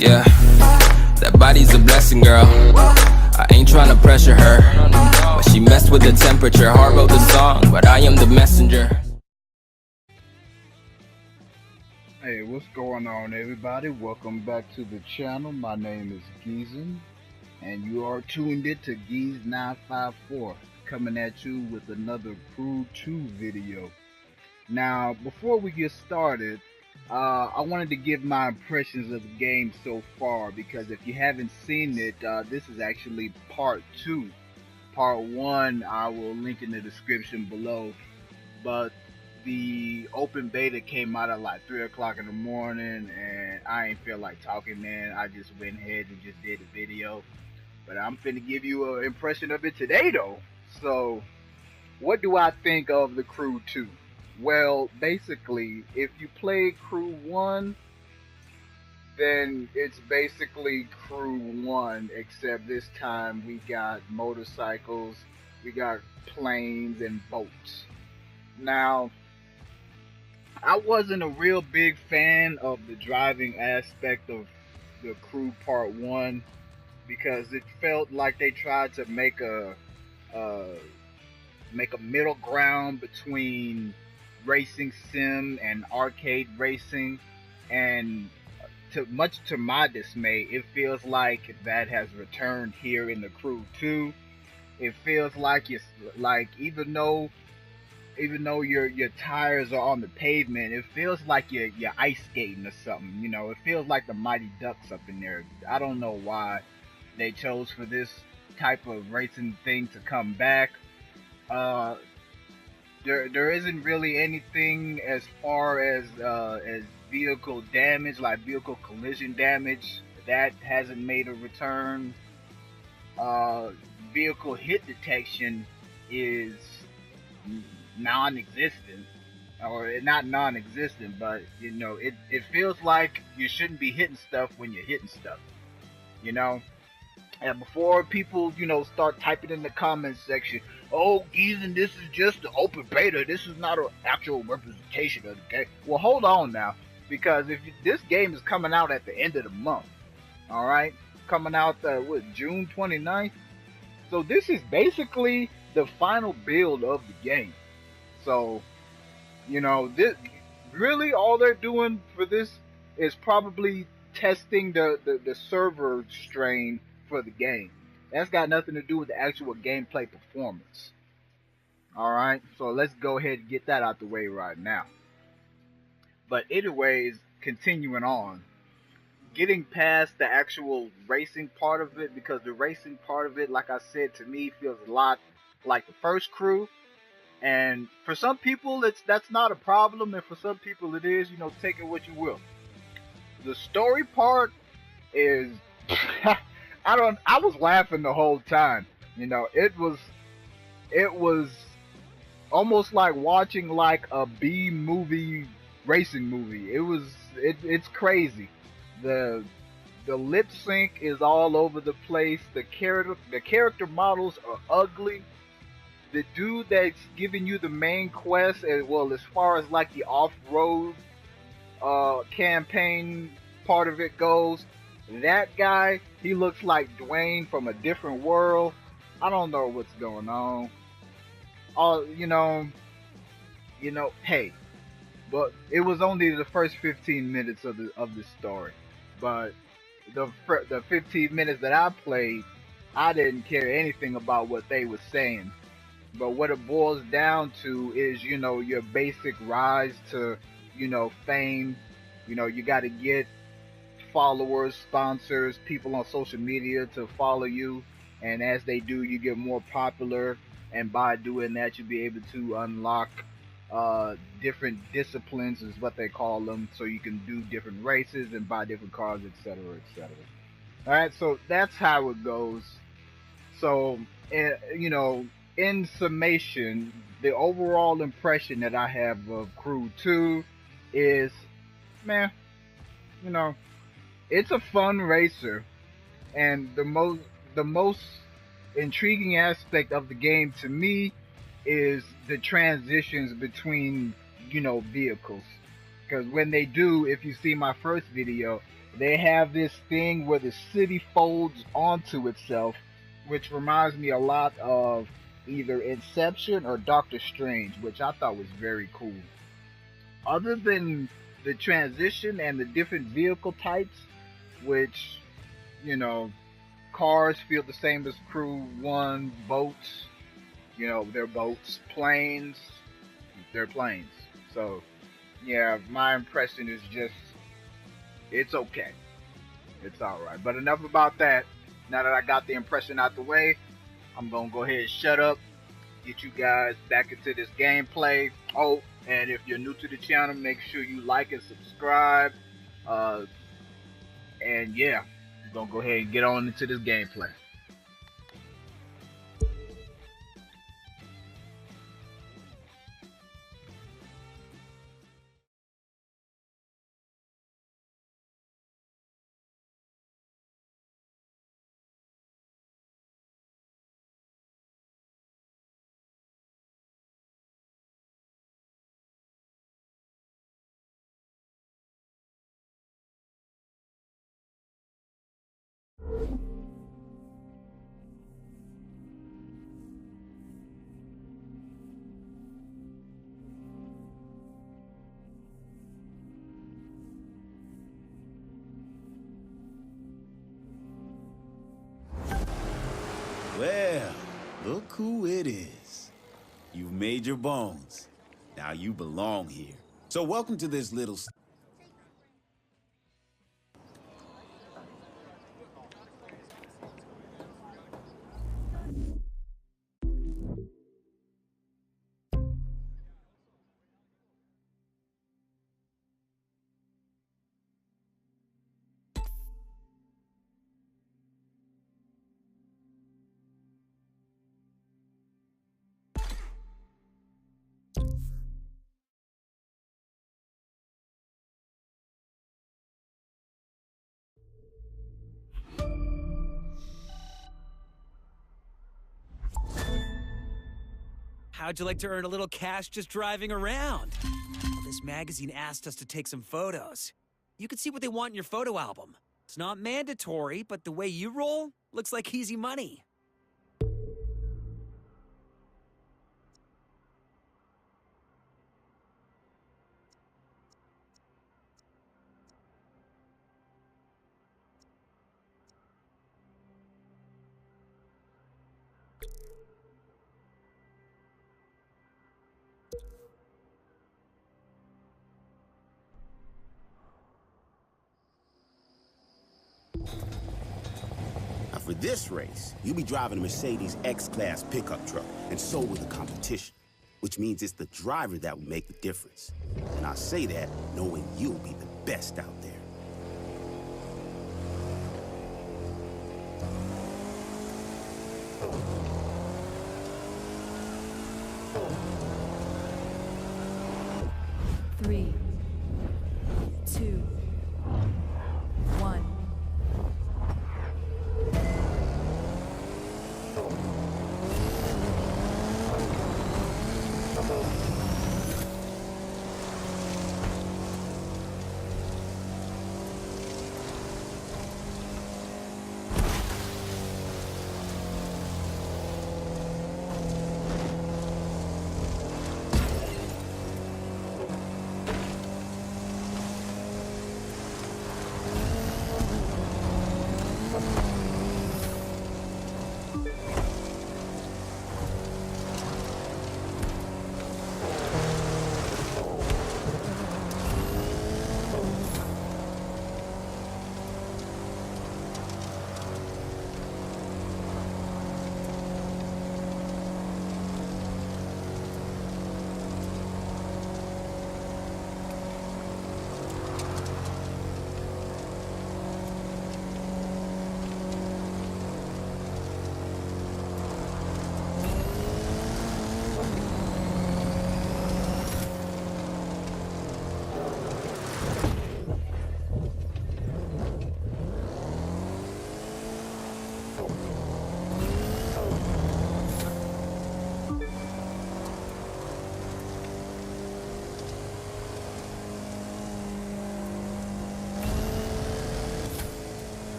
Yeah, that body's a blessing, girl. I ain't tryna pressure her, but she messed with the temperature. Heart wrote the song, but I am the messenger. Hey, what's going on, everybody? Welcome back to the channel. My name is Geezen, and you are tuned in to Geez954, coming at you with another Pt2 video. Now, before we get started, I wanted to give my impressions of the game so far, because if you haven't seen it, this is actually part 2. Part 1, I will link in the description below, but the open beta came out at like 3 o'clock in the morning, and I ain't feel like talking, man. I just went ahead and just did a video, but I'm finna give you an impression of it today, though. So, what do I think of the Crew 2? Well, basically, if you play Crew 1, then it's basically Crew 1, except this time we got motorcycles, we got planes, and boats. Now, I wasn't a real big fan of the driving aspect of the Crew Part 1, because it felt like they tried to make a middle ground between racing sim and arcade racing, and much to my dismay, it feels like that has returned here in the Crew 2. It feels like it's like even though your tires are on the pavement, it feels like you're ice skating or something. You know, it feels like the Mighty Ducks up in there. I don't know why they chose for this type of racing thing to come back. There isn't really anything as far as vehicle damage, like vehicle collision damage, that hasn't made a return. Vehicle hit detection is non-existent, or not non-existent, but you know, it feels like you shouldn't be hitting stuff when you're hitting stuff, you know. And before people, start typing in the comments section, oh, Geezen, this is just the open beta, this is not an actual representation of the game. Well, hold on now, because this game is coming out at the end of the month, all right, coming out June 29th. So this is basically the final build of the game. So, this really all they're doing for this is probably testing the server strain for the game. That's got nothing to do with the actual gameplay performance. Alright, so let's go ahead and get that out the way right now. But anyways, continuing on. Getting past the actual racing part of it, because the racing part of it, like I said, to me feels a lot like the first Crew. And for some people, that's not a problem, and for some people it is. Take it what you will. The story part is, I was laughing the whole time. It was almost like watching like a B movie racing movie. It's crazy. The lip sync is all over the place. The character models are ugly. The dude that's giving you the main quest, as far as like the off-road campaign part of it goes, that guy, he looks like Dwayne from a different world. I don't know what's going on. Hey, but it was only the first 15 minutes of the story. But the 15 minutes that I played, I didn't care anything about what they were saying. But what it boils down to is, your basic rise to, fame. You got to get followers, sponsors, people on social media to follow you. And as they do, you get more popular. And by doing that, you'll be able to unlock different disciplines, is what they call them. So you can do different races and buy different cars, etc., etc. All right, so that's how it goes. So, in summation, the overall impression that I have of Crew 2 is, man, it's a fun racer, and the most intriguing aspect of the game to me is the transitions between vehicles. Because when they do, if you see my first video, They have this thing where the city folds onto itself, which reminds me a lot of either Inception or Doctor Strange, which I thought was very cool. Other than the transition and the different vehicle types, which, you know, cars feel the same as Crew 1, boats, they're boats, planes, they're planes. So, yeah, my impression is just, it's okay. It's alright. But enough about that. Now that I got the impression out the way, I'm going to go ahead and shut up, get you guys back into this gameplay. Oh, and if you're new to the channel, make sure you like and subscribe. And yeah, we're going to go ahead and get on into this gameplay. Well, look who it is. You've made your bones. Now you belong here. So welcome to this little... How'd you like to earn a little cash just driving around? Well, this magazine asked us to take some photos. You can see what they want in your photo album. It's not mandatory, but the way you roll looks like easy money. Now for this race, you'll be driving a Mercedes X-Class pickup truck, and so will the competition. Which means it's the driver that will make the difference. And I say that knowing you'll be the best out there. Three, two, one.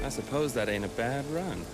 I suppose that ain't a bad run.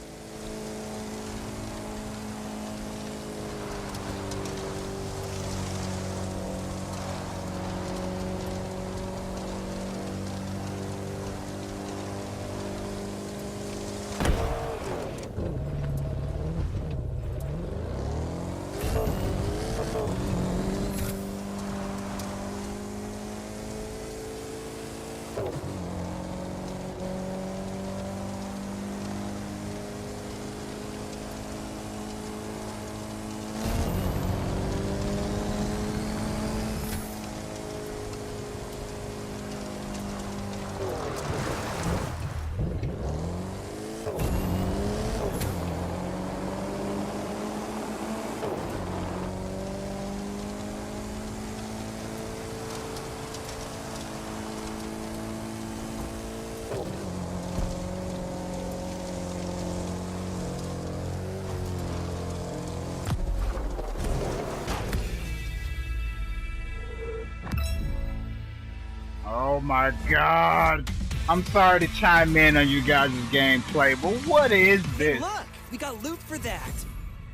Oh my god. I'm sorry to chime in on you guys' gameplay, but what is this? Look, we got loot for that.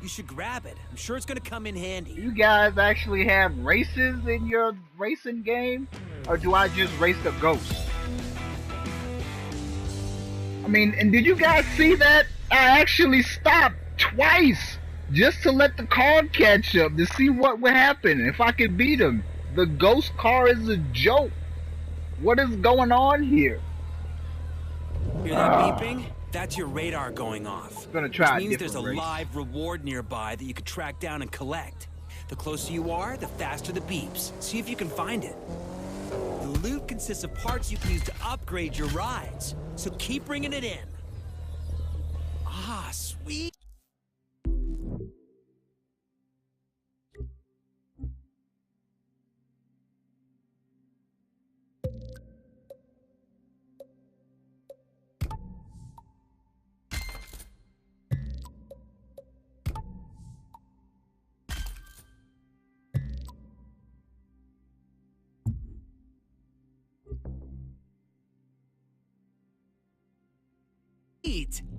You should grab it. I'm sure it's gonna come in handy. You guys actually have races in your racing game? Or do I just race the ghost? I mean, and did you guys see that? I actually stopped twice just to let the car catch up to see what would happen if I could beat him. The ghost car is a joke. What is going on here? Hear that beeping? That's your radar going off. Gonna try Which a means there's a different race. live reward nearby that you could track down and collect. The closer you are, the faster the beeps. See if you can find it. The loot consists of parts you can use to upgrade your rides. So keep bringing it in. Ah, sweet.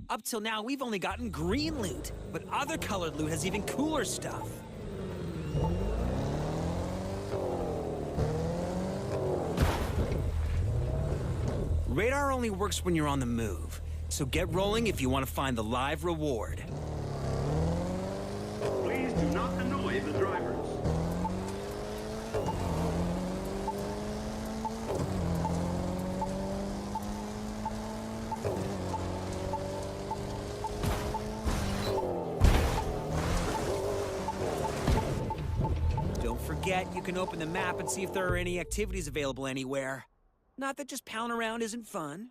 Up till now, we've only gotten green loot, but other colored loot has even cooler stuff. Radar only works when you're on the move, so get rolling if you want to find the live reward. Please do not annoy the drivers. Don't forget, you can open the map and see if there are any activities available anywhere. Not that just pounding around isn't fun.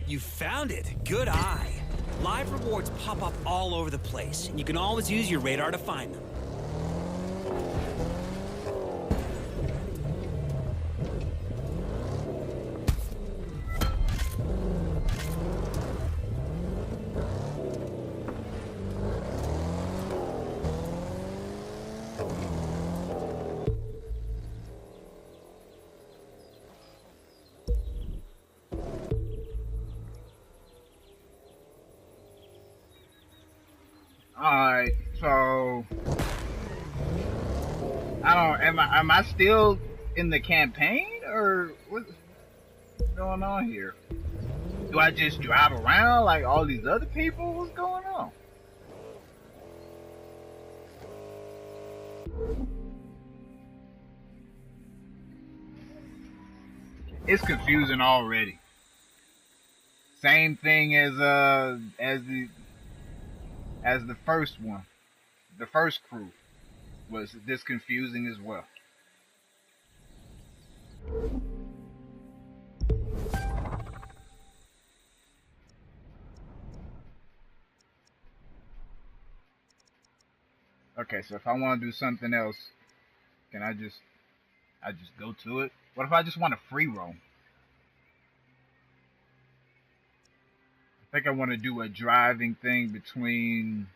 You found it. Good eye. Live rewards pop up all over the place, and you can always use your radar to find them. Alright, so I don't am I still in the campaign or what's going on here? Do I just drive around like all these other people? What's going on? It's confusing already. Same thing as the first one. The first crew was this confusing as well. Okay, so if I want to do something else, can I just go to it? What if I just want a free roam? I think I want to do a driving thing between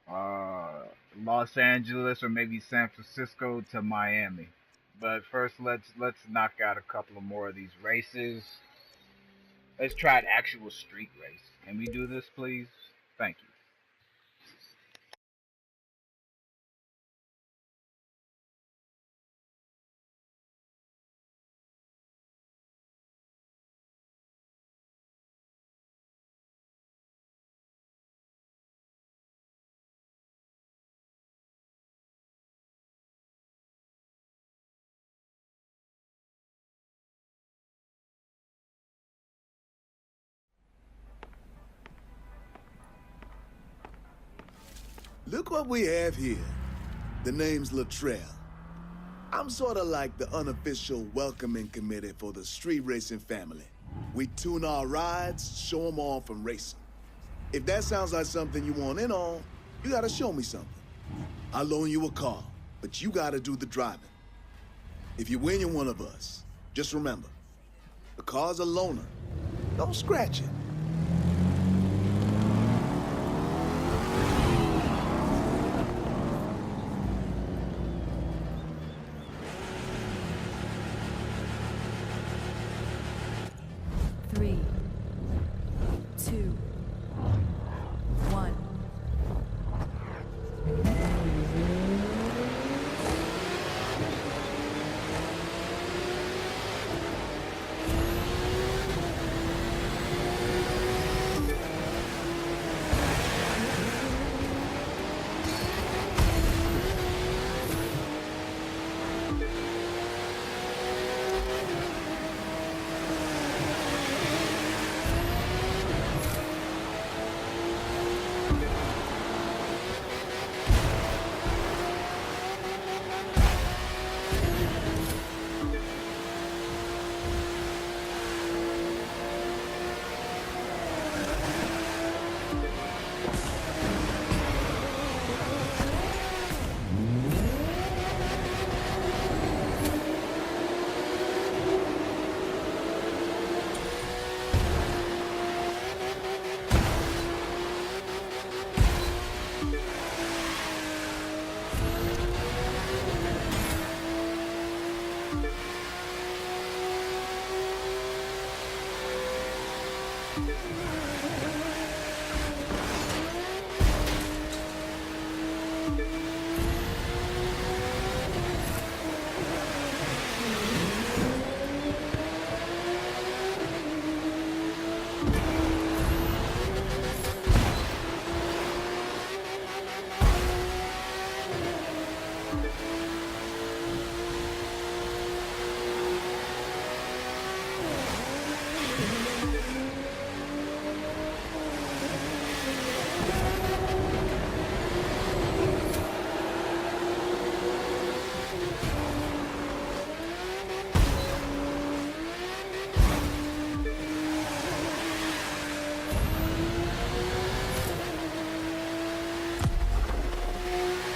Los Angeles or maybe San Francisco to Miami. But first, let's knock out a couple of more of these races. Let's try an actual street race. Can we do this, please? Thank you. Look what we have here. The name's Latrell. I'm sort of like the unofficial welcoming committee for the street racing family. We tune our rides, show them off, and race 'em. If that sounds like something you want in on, you gotta show me something. I'll loan you a car, but you gotta do the driving. If you win, you're one of us. Just remember, the car's a loaner. Don't scratch it. Three, two, one.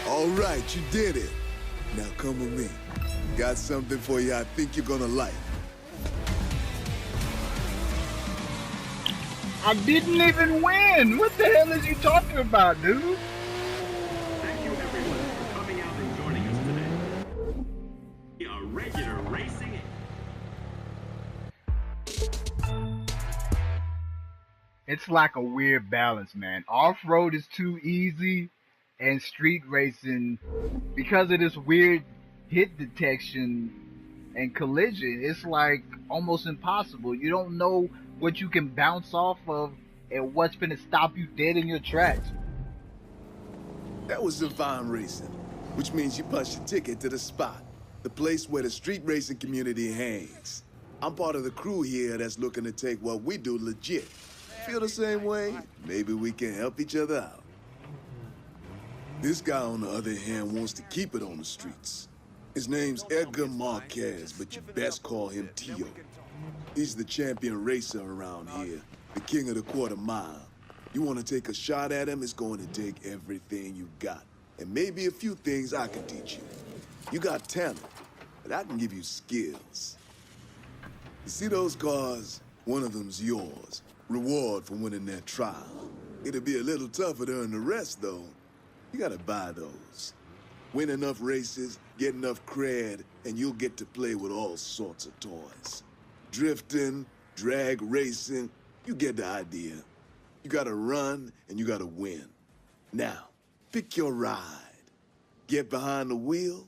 All right, you did it. Now come with me. Got something for you I think you're gonna like. I didn't even win! What the hell is you talking about, dude? Thank you everyone for coming out and joining us today. We are regular racing. It's like a weird balance, man. Off-road is too easy, and street racing, because of this weird hit detection and collision, it's like almost impossible. You don't know what you can bounce off of and what's gonna stop you dead in your tracks. That was some fine racing, which means you punched your ticket to the spot, the place where the street racing community hangs. I'm part of the crew here that's looking to take what we do legit. Feel the same way? Maybe we can help each other out. This guy, on the other hand, wants to keep it on the streets. His name's Edgar Marquez, but you best call him Tio. He's the champion racer around here, the king of the quarter mile. You want to take a shot at him, it's going to take everything you got. And maybe a few things I can teach you. You got talent, but I can give you skills. You see those cars? One of them's yours. Reward for winning that trial. It'll be a little tougher to earn the rest, though. You gotta buy those. Win enough races, get enough cred, and you'll get to play with all sorts of toys. Drifting, drag racing, you get the idea. You gotta run, and you gotta win. Now, pick your ride. Get behind the wheel,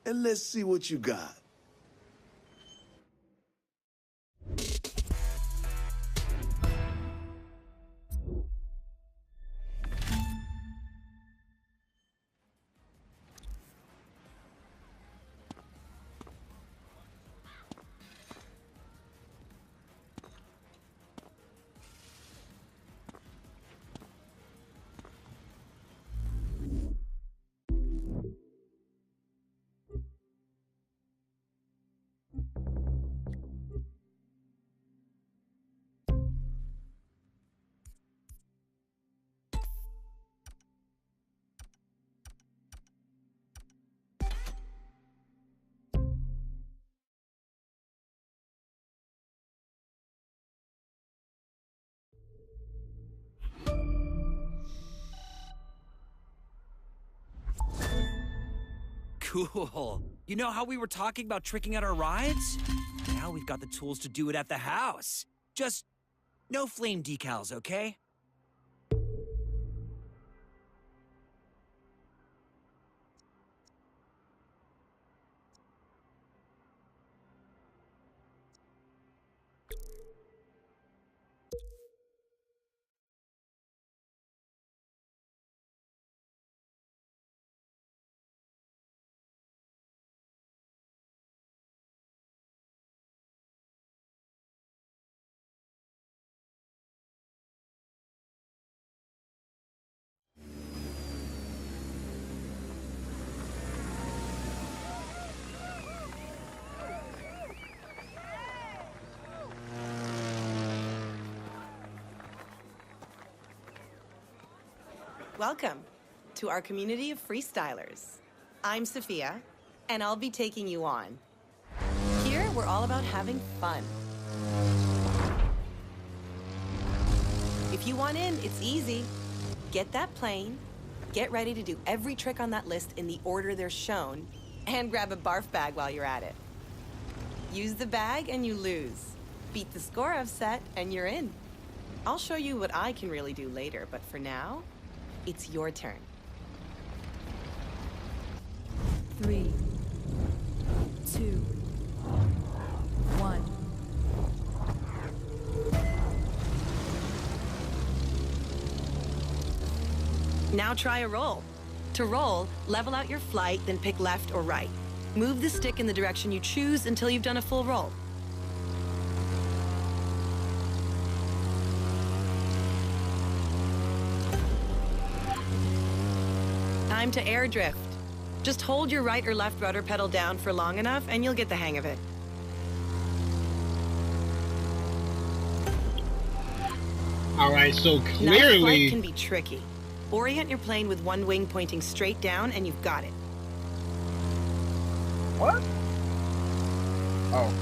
and let's see what you got. Cool. You know how we were talking about tricking out our rides? Now we've got the tools to do it at the house. Just no flame decals, okay? Welcome to our community of freestylers. I'm Sophia, and I'll be taking you on. Here, we're all about having fun. If you want in, it's easy. Get that plane, get ready to do every trick on that list in the order they're shown, and grab a barf bag while you're at it. Use the bag and you lose. Beat the score I've set and you're in. I'll show you what I can really do later, but for now, it's your turn. 3, 2, 1. Now try a roll. To roll, level out your flight, then pick left or right. Move the stick in the direction you choose until you've done a full roll. Time to air drift. Just hold your right or left rudder pedal down for long enough and you'll get the hang of it. Alright, so Night clearly flight can be tricky. Orient your plane with one wing pointing straight down and you've got it. What? Oh.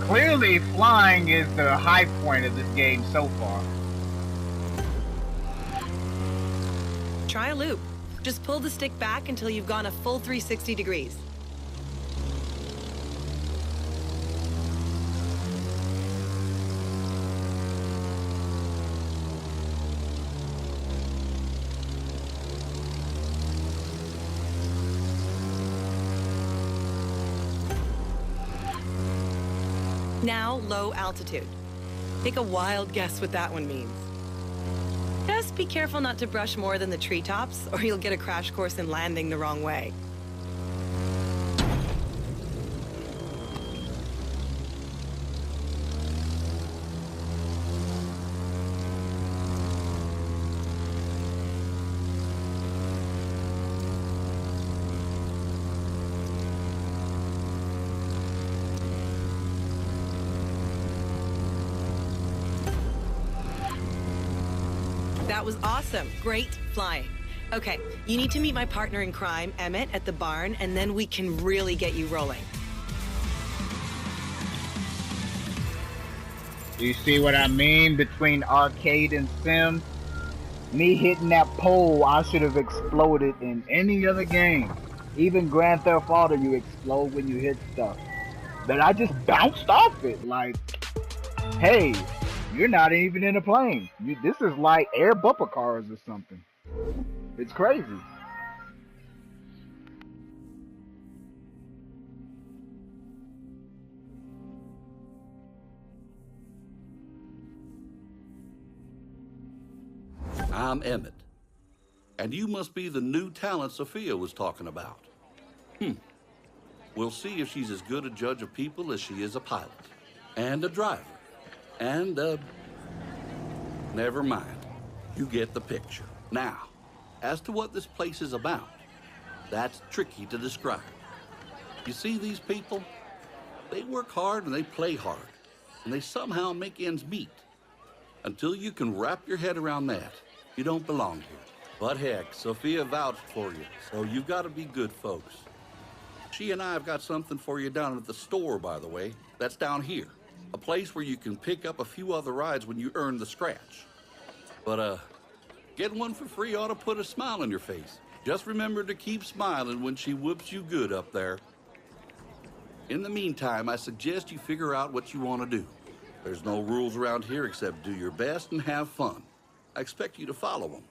Clearly flying is the high point of this game so far. Try a loop. Just pull the stick back until you've gone a full 360 degrees. Now low altitude. Take a wild guess what that one means. Just be careful not to brush more than the treetops, or you'll get a crash course in landing the wrong way. That was awesome. Great flying. Okay, you need to meet my partner in crime, Emmett, at the barn, and then we can really get you rolling. You see what I mean between arcade and sim? Me hitting that pole, I should have exploded in any other game. Even Grand Theft Auto, you explode when you hit stuff. But I just bounced off it, like, hey, you're not even in a plane. This is like air bumper cars or something. It's crazy. I'm Emmett. And you must be the new talent Sophia was talking about. We'll see if she's as good a judge of people as she is a pilot. And a driver. And never mind. You get the picture. Now, as to what this place is about, that's tricky to describe. You see these people? They work hard and they play hard. And they somehow make ends meet. Until you can wrap your head around that, you don't belong here. But heck, Sophia vouched for you, so you've got to be good folks. She and I have got something for you down at the store, by the way. That's down here. A place where you can pick up a few other rides when you earn the scratch. But, getting one for free ought to put a smile on your face. Just remember to keep smiling when she whoops you good up there. In the meantime, I suggest you figure out what you want to do. There's no rules around here except do your best and have fun. I expect you to follow them.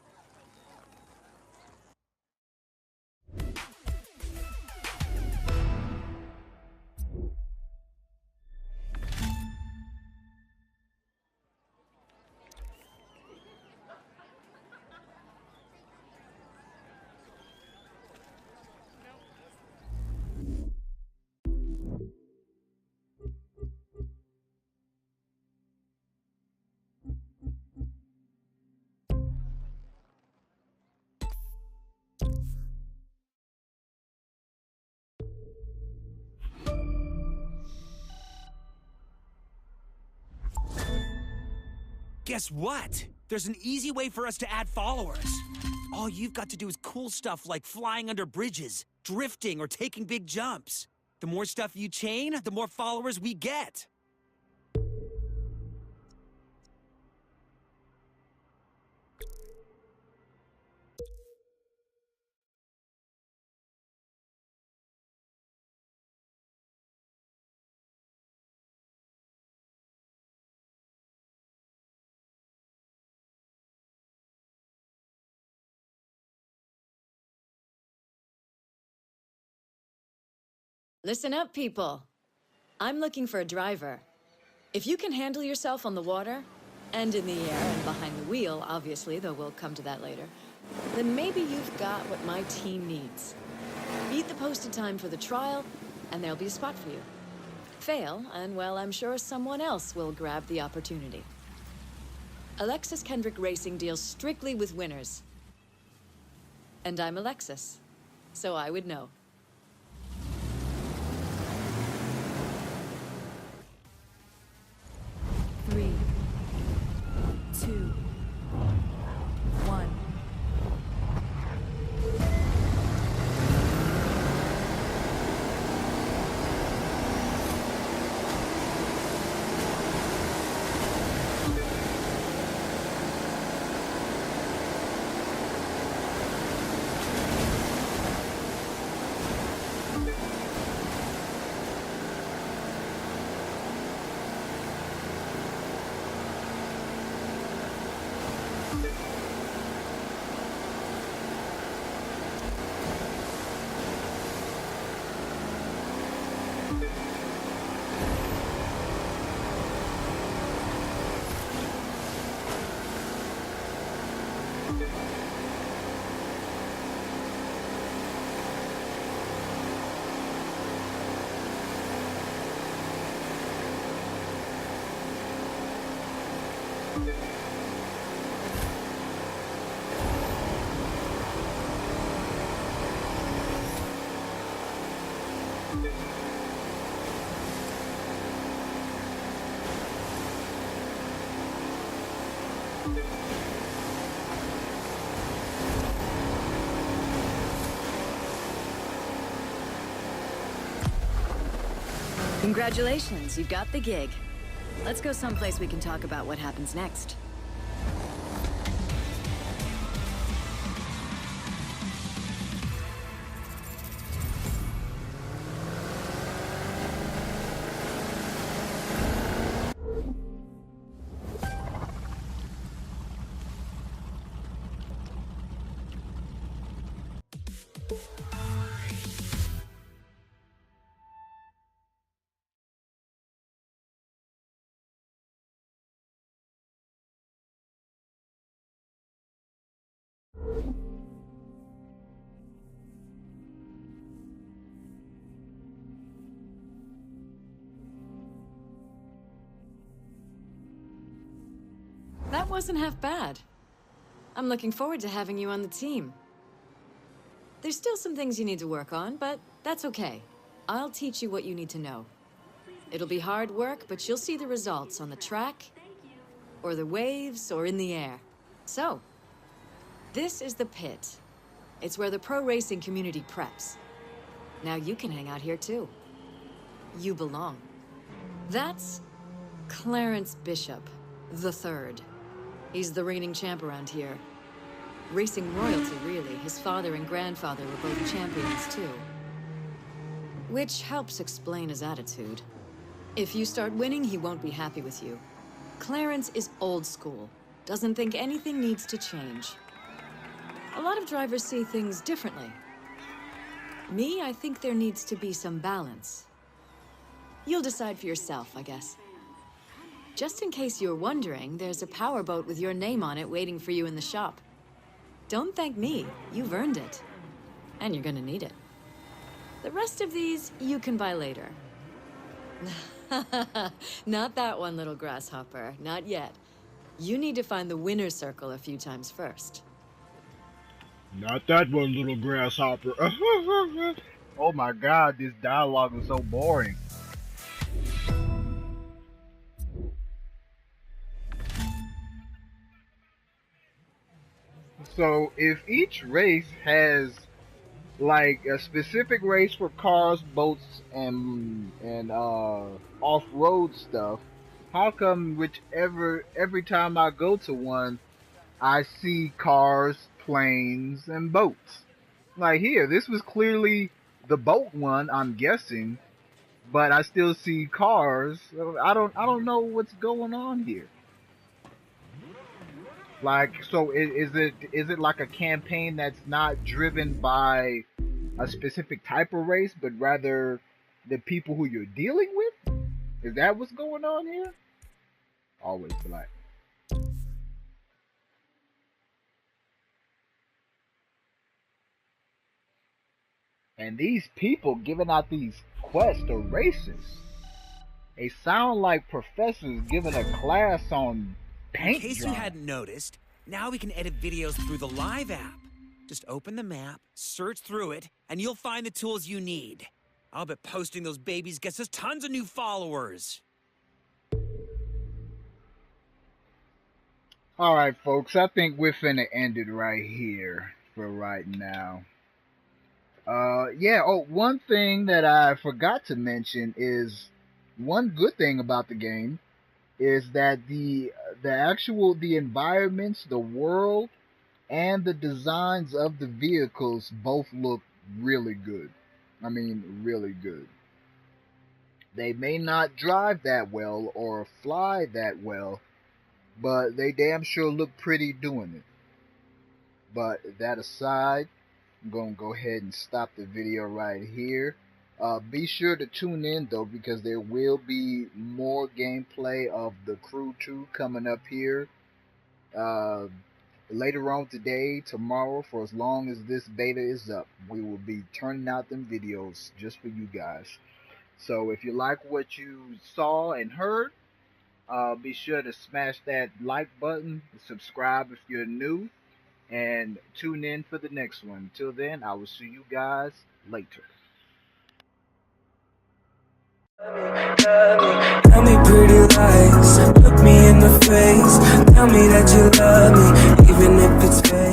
Guess what? There's an easy way for us to add followers. All you've got to do is cool stuff like flying under bridges, drifting, or taking big jumps. The more stuff you chain, the more followers we get. Listen up, people. I'm looking for a driver. If you can handle yourself on the water, and in the air and behind the wheel, obviously, though we'll come to that later, then maybe you've got what my team needs. Beat the posted time for the trial, and there'll be a spot for you. Fail, and well, I'm sure someone else will grab the opportunity. Alexis Kendrick Racing deals strictly with winners. And I'm Alexis, so I would know. Three, two, one. Congratulations, you've got the gig. Let's go someplace we can talk about what happens next. That wasn't half bad. I'm looking forward to having you on the team. There's still some things you need to work on, but that's okay. I'll teach you what you need to know. It'll be hard work, but you'll see the results on the track, or the waves, or in the air. So, this is the pit. It's where the pro racing community preps. Now you can hang out here too. You belong. That's Clarence Bishop, the Third. He's the reigning champ around here. Racing royalty, really. His father and grandfather were both champions, too. Which helps explain his attitude. If you start winning, he won't be happy with you. Clarence is old school. Doesn't think anything needs to change. A lot of drivers see things differently. Me, I think there needs to be some balance. You'll decide for yourself, I guess. Just in case you're wondering, there's a powerboat with your name on it waiting for you in the shop. Don't thank me, you've earned it. And you're gonna need it. The rest of these, you can buy later. Not that one, little grasshopper, not yet. You need to find the winner's circle a few times first. Not that one, little grasshopper. Oh my god, this dialogue is so boring. So, if each race has like a specific race for cars, boats, and off-road stuff, how come every time I go to one, I see cars, planes, and boats? Like here, this was clearly the boat one, I'm guessing, but I still see cars. So I don't know what's going on here. Like, so is it like a campaign that's not driven by a specific type of race, but rather the people who you're dealing with? Is that what's going on here? Always black. And these people giving out these quests or races, they sound like professors giving a class on paint In case drawing. you hadn't noticed, now we can edit videos through the Live app. Just open the map, search through it, and you'll find the tools you need. I'll bet posting those babies gets us tons of new followers. Alright, folks, I think we're finna end it right here for right now. Yeah, oh, one thing that I forgot to mention is one good thing about the game is that the environments, the world, and the designs of the vehicles both look really good. I mean, really good. They may not drive that well or fly that well, but they damn sure look pretty doing it. But that aside, I'm going to go ahead and stop the video right here. Be sure to tune in though, because there will be more gameplay of the Crew 2 coming up here. later on today, tomorrow, for as long as this beta is up, we will be turning out them videos just for you guys. So if you like what you saw and heard, be sure to smash that like button, subscribe if you're new, and tune in for the next one. Till then, I will see you guys later. Tell me pretty lies, look me in the face. Tell me that you love me, even if it's fake.